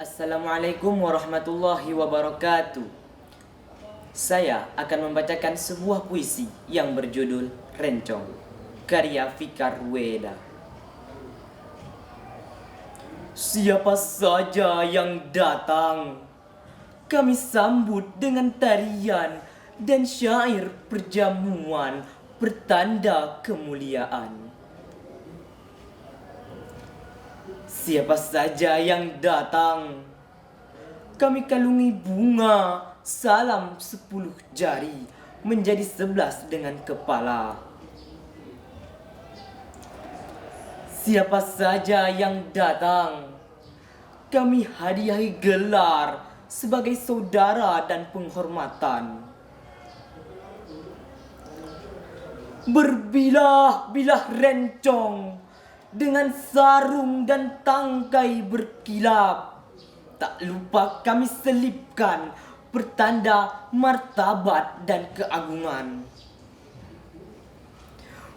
Assalamualaikum warahmatullahi wabarakatuh. Saya akan membacakan sebuah puisi yang berjudul Rencong, karya Fikar Weda. Siapa saja yang datang, kami sambut dengan tarian dan syair perjamuan pertanda kemuliaan. Siapa saja yang datang, kami kalungi bunga, salam 10 jari menjadi 11 dengan kepala. Siapa saja yang datang, kami hadiahi gelar sebagai saudara dan penghormatan. Berbilah-bilah rencong dengan sarung dan tangkai berkilap. Tak lupa kami selipkan pertanda martabat dan keagungan.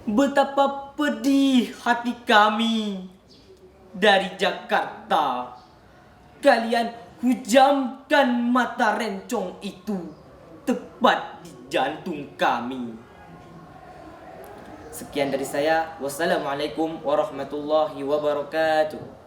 Betapa pedih hati kami dari Jakarta. Kalian hujamkan mata rencong itu tepat di jantung kami. Sekian dari saya. Wassalamualaikum warahmatullahi wabarakatuh.